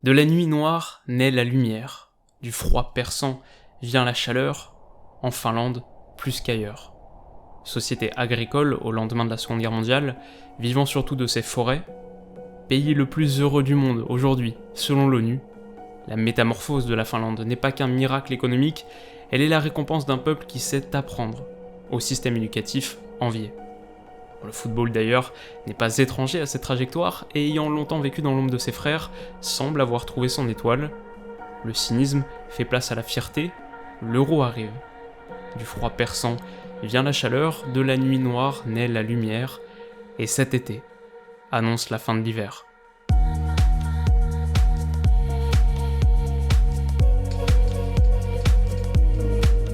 De la nuit noire naît la lumière, du froid perçant vient la chaleur, en Finlande plus qu'ailleurs. Société agricole au lendemain de la Seconde Guerre mondiale, vivant surtout de ses forêts, pays le plus heureux du monde aujourd'hui, selon l'ONU, la métamorphose de la Finlande n'est pas qu'un miracle économique, elle est la récompense d'un peuple qui sait apprendre, au système éducatif envié. Le football d'ailleurs n'est pas étranger à cette trajectoire et ayant longtemps vécu dans l'ombre de ses frères, semble avoir trouvé son étoile. Le cynisme fait place à la fierté, l'euro arrive. Du froid perçant vient la chaleur, de la nuit noire naît la lumière, et cet été annonce la fin de l'hiver.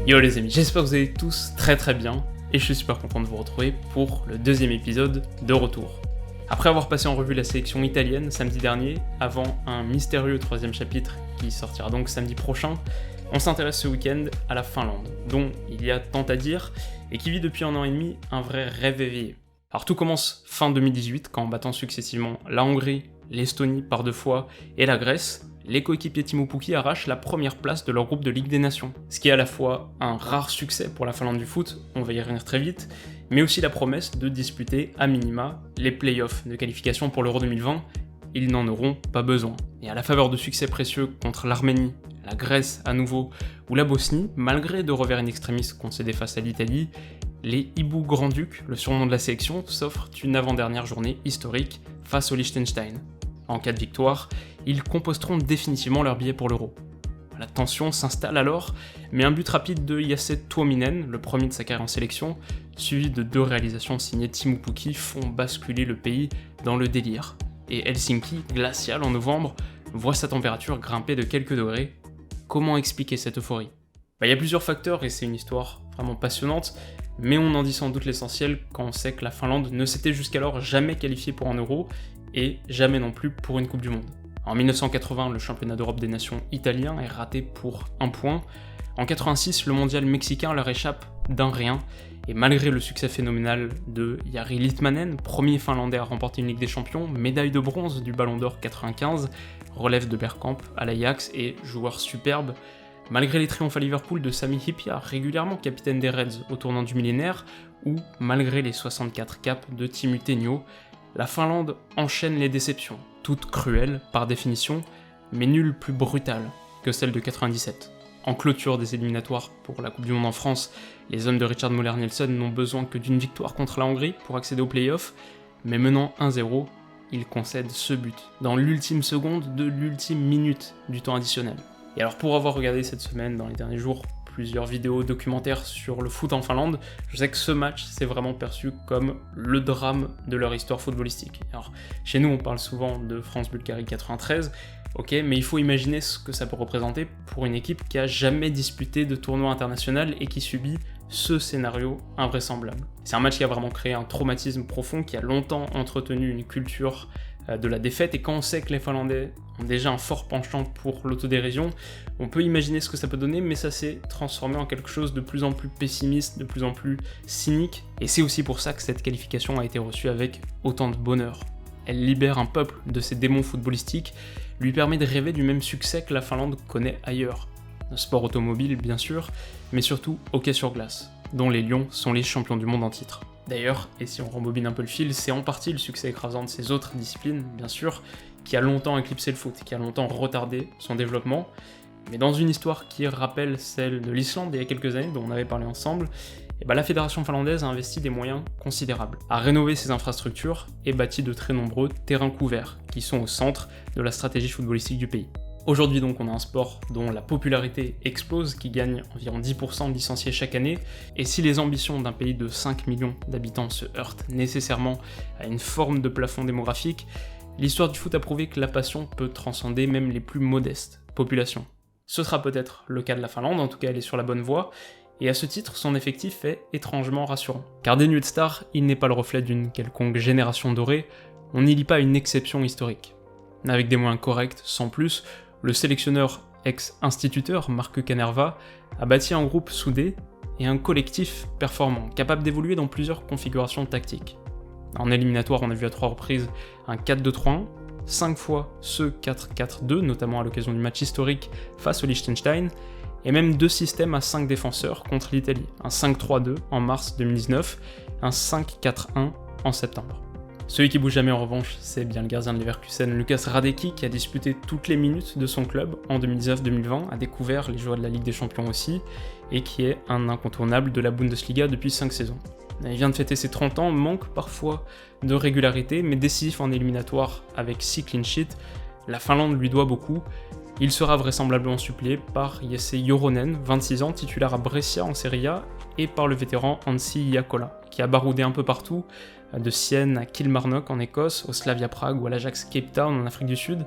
Yo les amis, j'espère que vous allez tous très bien, et je suis super content de vous retrouver pour le deuxième épisode de Retour. Après avoir passé en revue la sélection italienne samedi dernier, avant un mystérieux troisième chapitre qui sortira donc samedi prochain, on s'intéresse ce week-end à la Finlande, dont il y a tant à dire, et qui vit depuis 1 an et demi un vrai rêve éveillé. Alors tout commence fin 2018, quand en battant successivement la Hongrie, l'Estonie par 2 fois, et la Grèce, les coéquipiers Teemu Pukki arrachent la première place de leur groupe de Ligue des Nations. Ce qui est à la fois un rare succès pour la Finlande du foot, on va y revenir très vite, mais aussi la promesse de disputer à minima les playoffs de qualification pour l'Euro 2020, ils n'en auront pas besoin. Et à la faveur de succès précieux contre l'Arménie, la Grèce à nouveau, ou la Bosnie, malgré 2 revers in extremis concédés face à l'Italie, les Hibou Grand-Ducs, le surnom de la sélection, s'offrent une avant-dernière journée historique face au Liechtenstein. En cas de victoire, ils composeront définitivement leur billet pour l'Euro. La tension s'installe alors, mais un but rapide de Jesse Tuominen, le premier de sa carrière en sélection, suivi de 2 réalisations signées Teemu Pukki, font basculer le pays dans le délire. Et Helsinki, glacial en novembre, voit sa température grimper de quelques degrés. Comment expliquer cette euphorie ? Il y a plusieurs facteurs et c'est une histoire vraiment passionnante, mais on en dit sans doute l'essentiel quand on sait que la Finlande ne s'était jusqu'alors jamais qualifiée pour un Euro et jamais non plus pour une Coupe du Monde. En 1980, le championnat d'Europe des nations italien est raté pour 1 point. En 86, le mondial mexicain leur échappe d'un rien. Et malgré le succès phénoménal de Jari Litmanen, premier finlandais à remporter une Ligue des Champions, médaille de bronze du Ballon d'Or 95, relève de Bergkamp à l'Ajax et joueur superbe, malgré les triomphes à Liverpool de Sami Hyypiä, régulièrement capitaine des Reds au tournant du millénaire, ou malgré les 64 caps de Teemu Tainio, la Finlande enchaîne les déceptions, toutes cruelles par définition, mais nulle plus brutale que celle de 97. En clôture des éliminatoires pour la Coupe du Monde en France, les hommes de Richard Müller-Nielsen n'ont besoin que d'une victoire contre la Hongrie pour accéder aux playoffs, mais menant 1-0, ils concèdent ce but, dans l'ultime seconde de l'ultime minute du temps additionnel. Et alors pour avoir regardé cette semaine, dans les derniers jours, plusieurs vidéos documentaires sur le foot en Finlande, je sais que ce match s'est vraiment perçu comme le drame de leur histoire footballistique. Alors chez nous on parle souvent de France-Bulgarie 93, ok, mais il faut imaginer ce que ça peut représenter pour une équipe qui a jamais disputé de tournoi international et qui subit ce scénario invraisemblable. C'est un match qui a vraiment créé un traumatisme profond, qui a longtemps entretenu une culture de la défaite, et quand on sait que les Finlandais ont déjà un fort penchant pour l'autodérision, on peut imaginer ce que ça peut donner, mais ça s'est transformé en quelque chose de plus en plus pessimiste, de plus en plus cynique, et c'est aussi pour ça que cette qualification a été reçue avec autant de bonheur. Elle libère un peuple de ses démons footballistiques, lui permet de rêver du même succès que la Finlande connaît ailleurs. Le sport automobile bien sûr, mais surtout hockey sur glace, dont les Lions sont les champions du monde en titre. D'ailleurs, et si on rembobine un peu le fil, c'est en partie le succès écrasant de ces autres disciplines, bien sûr, qui a longtemps éclipsé le foot, qui a longtemps retardé son développement. Mais dans une histoire qui rappelle celle de l'Islande il y a quelques années, dont on avait parlé ensemble, la fédération finlandaise a investi des moyens considérables, a rénové ses infrastructures et bâti de très nombreux terrains couverts, qui sont au centre de la stratégie footballistique du pays. Aujourd'hui donc on a un sport dont la popularité explose, qui gagne environ 10% de licenciés chaque année, et si les ambitions d'un pays de 5 millions d'habitants se heurtent nécessairement à une forme de plafond démographique, l'histoire du foot a prouvé que la passion peut transcender même les plus modestes populations. Ce sera peut-être le cas de la Finlande, en tout cas elle est sur la bonne voie, et à ce titre son effectif est étrangement rassurant. Car dénué de stars, il n'est pas le reflet d'une quelconque génération dorée, on n'y lit pas une exception historique. Avec des moyens corrects, sans plus, le sélectionneur ex-instituteur Markku Kanerva a bâti un groupe soudé et un collectif performant, capable d'évoluer dans plusieurs configurations tactiques. En éliminatoire, on a vu à 3 reprises un 4-2-3-1, 5 fois ce 4-4-2, notamment à l'occasion du match historique face au Liechtenstein, et même 2 systèmes à 5 défenseurs contre l'Italie, un 5-3-2 en mars 2019, un 5-4-1 en septembre. Celui qui bouge jamais en revanche, c'est bien le gardien de Leverkusen, Lukas Hradecky, qui a disputé toutes les minutes de son club en 2019-2020, a découvert les joueurs de la Ligue des Champions aussi, et qui est un incontournable de la Bundesliga depuis 5 saisons. Il vient de fêter ses 30 ans, manque parfois de régularité, mais décisif en éliminatoire avec 6 clean sheets, la Finlande lui doit beaucoup. Il sera vraisemblablement suppléé par Jesse Joronen, 26 ans, titulaire à Brescia en Serie A, et par le vétéran Anssi Jaakkola, qui a baroudé un peu partout, de Sienne à Kilmarnock en Écosse, au Slavia Prague ou à l'Ajax Cape Town en Afrique du Sud,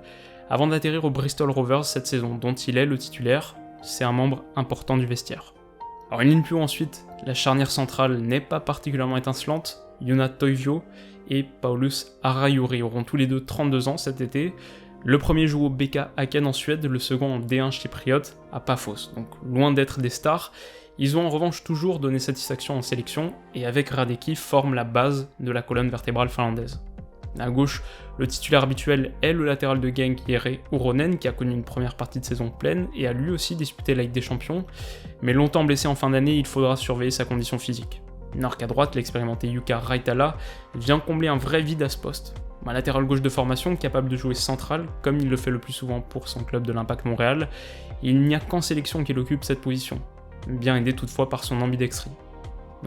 avant d'atterrir au Bristol Rovers cette saison, dont il est le titulaire. C'est un membre important du vestiaire. Alors une ligne plus haut ensuite, la charnière centrale n'est pas particulièrement étincelante. Joona Toivio et Paulus Arajuri auront tous les deux 32 ans cet été. Le premier joue au BK Häcken en Suède, le second en D1 chypriote à Paphos, donc loin d'être des stars. Ils ont en revanche toujours donné satisfaction en sélection, et avec Hradecky forment la base de la colonne vertébrale finlandaise. À gauche, le titulaire habituel est le latéral de Genk Jere Uronen, qui a connu une première partie de saison pleine et a lui aussi disputé la Ligue des Champions, mais longtemps blessé en fin d'année, il faudra surveiller sa condition physique. Alors qu'à droite, l'expérimenté Jukka Raitala vient combler un vrai vide à ce poste. Un latéral gauche de formation capable de jouer central, comme il le fait le plus souvent pour son club de l'Impact Montréal, et il n'y a qu'en sélection qu'il occupe cette position, bien aidé toutefois par son ambidextrie.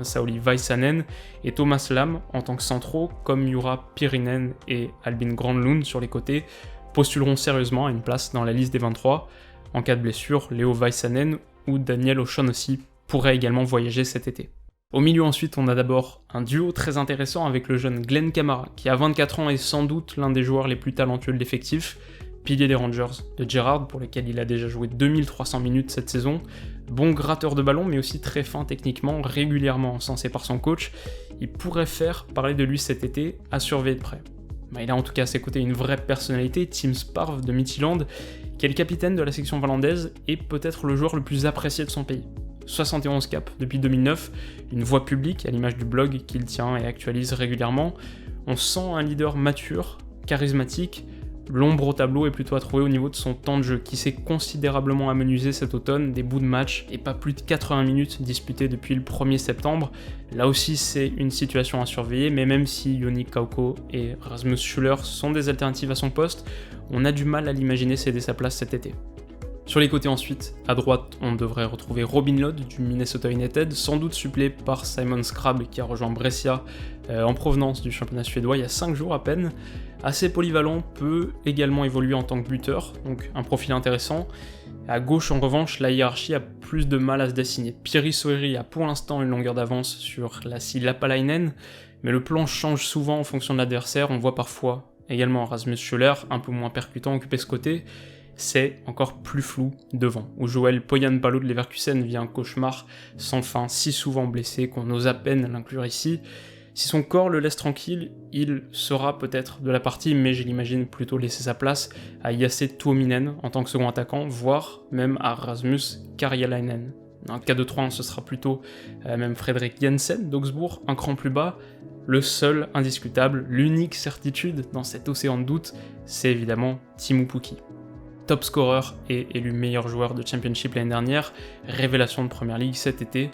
Sauli Väisänen et Thomas Lam en tant que centraux, comme Jura Pirinen et Albin Granlund sur les côtés, postuleront sérieusement à une place dans la liste des 23. En cas de blessure, Leo Väisänen ou Daniel O'Shaughnessy pourraient également voyager cet été. Au milieu ensuite, on a d'abord un duo très intéressant avec le jeune Glenn Kamara, qui à 24 ans est sans doute l'un des joueurs les plus talentueux de l'effectif, pilier des Rangers de Gerrard, pour lesquels il a déjà joué 2300 minutes cette saison, bon gratteur de ballon mais aussi très fin techniquement, régulièrement encensé par son coach. Il pourrait faire parler de lui cet été, à surveiller de près. Il a en tout cas à ses côtés une vraie personnalité, Tim Sparv de Midtjylland, qui est le capitaine de la section finlandaise et peut-être le joueur le plus apprécié de son pays. 71 caps depuis 2009, une voix publique à l'image du blog qu'il tient et actualise régulièrement. On sent un leader mature, charismatique. L'ombre au tableau est plutôt à trouver au niveau de son temps de jeu, qui s'est considérablement amenuisé cet automne, des bouts de match et pas plus de 80 minutes disputées depuis le 1er septembre. Là aussi c'est une situation à surveiller, mais même si Joni Kauko et Rasmus Schüller sont des alternatives à son poste, on a du mal à l'imaginer céder sa place cet été. Sur les côtés ensuite, à droite, on devrait retrouver Robin Lod du Minnesota United, sans doute suppléé par Simon Skrab qui a rejoint Brescia en provenance du championnat suédois il y a 5 jours à peine. Assez polyvalent, peut également évoluer en tant que buteur, donc un profil intéressant. À gauche en revanche, la hiérarchie a plus de mal à se dessiner. Piri Soiri a pour l'instant une longueur d'avance sur Lassi Lapalainen, mais le plan change souvent en fonction de l'adversaire. On voit parfois également Rasmus Schüller, un peu moins percutant, occuper ce côté. C'est encore plus flou devant, où Joel Poyanpalo de Leverkusen vit un cauchemar sans fin, si souvent blessé qu'on ose à peine l'inclure ici. Si son corps le laisse tranquille, il sera peut-être de la partie, mais je l'imagine plutôt laisser sa place à Jasse Tuominen en tant que second attaquant, voire même à Rasmus Karjalainen. En cas de 3-1, ce sera plutôt même Fredrik Jensen d'Augsbourg, un cran plus bas. Le seul indiscutable, l'unique certitude dans cet océan de doute, c'est évidemment Teemu Pukki. Top scorer et élu meilleur joueur de Championship l'année dernière, révélation de Premier League cet été,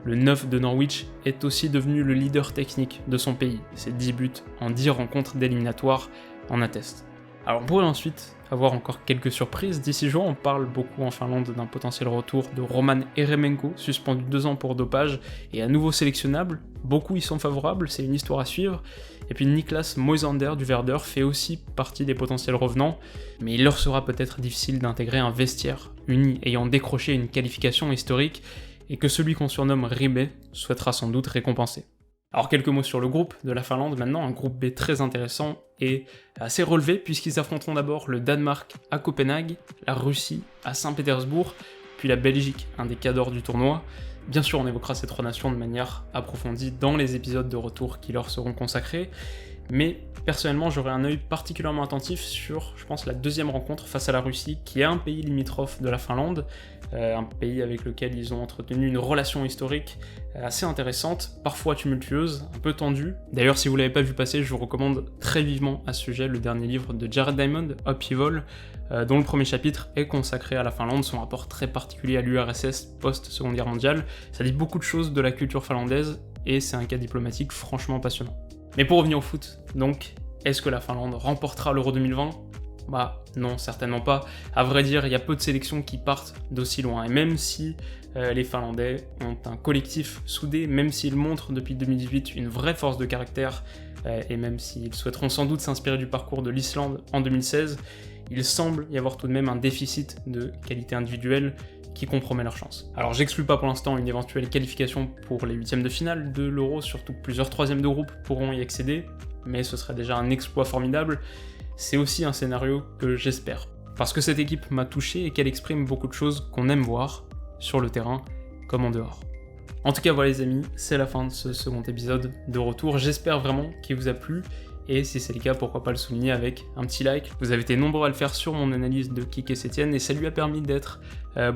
le 9 de Norwich est aussi devenu le leader technique de son pays. Ses 10 buts en 10 rencontres d'éliminatoires en attestent. Alors on pourrait ensuite avoir encore quelques surprises. D'ici juin, on parle beaucoup en Finlande d'un potentiel retour de Roman Eremenko, suspendu 2 ans pour dopage et à nouveau sélectionnable. Beaucoup y sont favorables, c'est une histoire à suivre. Et puis Niklas Moisander du Werder fait aussi partie des potentiels revenants, mais il leur sera peut-être difficile d'intégrer un vestiaire uni ayant décroché une qualification historique et que celui qu'on surnomme Ribe souhaitera sans doute récompenser. Alors quelques mots sur le groupe de la Finlande maintenant, un groupe B très intéressant et assez relevé puisqu'ils affronteront d'abord le Danemark à Copenhague, la Russie à Saint-Pétersbourg, puis la Belgique, un des cadors du tournoi. Bien sûr, on évoquera ces 3 nations de manière approfondie dans les épisodes de retour qui leur seront consacrés, Mais personnellement, j'aurais un œil particulièrement attentif sur, je pense, la deuxième rencontre face à la Russie, qui est un pays limitrophe de la Finlande, un pays avec lequel ils ont entretenu une relation historique assez intéressante, parfois tumultueuse, un peu tendue. D'ailleurs, si vous l'avez pas vu passer, je vous recommande très vivement à ce sujet le dernier livre de Jared Diamond, Upheaval, dont le premier chapitre est consacré à la Finlande, son rapport très particulier à l'URSS post-Seconde Guerre mondiale. Ça dit beaucoup de choses de la culture finlandaise, et c'est un cas diplomatique franchement passionnant. Mais pour revenir au foot, donc, est-ce que la Finlande remportera l'Euro 2020 ? Bah non, certainement pas. À vrai dire, il y a peu de sélections qui partent d'aussi loin. Et même si les Finlandais ont un collectif soudé, même s'ils montrent depuis 2018 une vraie force de caractère, et même s'ils souhaiteront sans doute s'inspirer du parcours de l'Islande en 2016, il semble y avoir tout de même un déficit de qualité individuelle qui compromet leur chance. Alors j'exclus pas pour l'instant une éventuelle qualification pour les huitièmes de finale de l'Euro, surtout que plusieurs troisièmes de groupe pourront y accéder, mais ce serait déjà un exploit formidable. C'est aussi un scénario que j'espère, parce que cette équipe m'a touché et qu'elle exprime beaucoup de choses qu'on aime voir, sur le terrain comme en dehors. En tout cas voilà les amis, c'est la fin de ce second épisode de Retour, j'espère vraiment qu'il vous a plu, et si c'est le cas, pourquoi pas le souligner avec un petit like. Vous avez été nombreux à le faire sur mon analyse de Kike Setien, et ça lui a permis d'être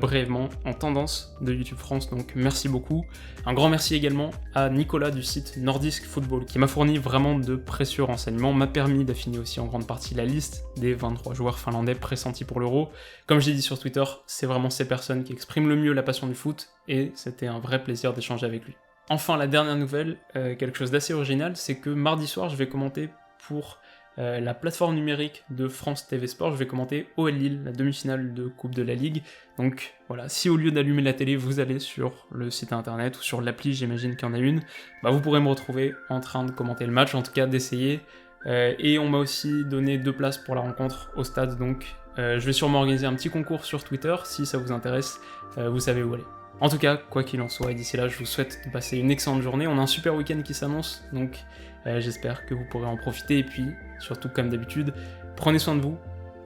brièvement en tendance de YouTube France, donc merci beaucoup. Un grand merci également à Nicolas du site Nordisk Football, qui m'a fourni vraiment de précieux renseignements, m'a permis d'affiner aussi en grande partie la liste des 23 joueurs finlandais pressentis pour l'Euro. Comme j'ai dit sur Twitter, c'est vraiment ces personnes qui expriment le mieux la passion du foot, et c'était un vrai plaisir d'échanger avec lui. Enfin, la dernière nouvelle, quelque chose d'assez original, c'est que mardi soir, je vais commenter pour la plateforme numérique de France TV Sport, je vais commenter OL Lille, la demi-finale de Coupe de la Ligue. Donc voilà, si au lieu d'allumer la télé, vous allez sur le site internet ou sur l'appli, j'imagine qu'il y en a une, bah vous pourrez me retrouver en train de commenter le match, en tout cas d'essayer. Et on m'a aussi donné 2 places pour la rencontre au stade, donc je vais sûrement organiser un petit concours sur Twitter, si ça vous intéresse, vous savez où aller. En tout cas, quoi qu'il en soit, et d'ici là, je vous souhaite de passer une excellente journée. On a un super week-end qui s'annonce, donc j'espère que vous pourrez en profiter. Et puis, surtout comme d'habitude, prenez soin de vous,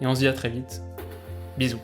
et on se dit à très vite. Bisous.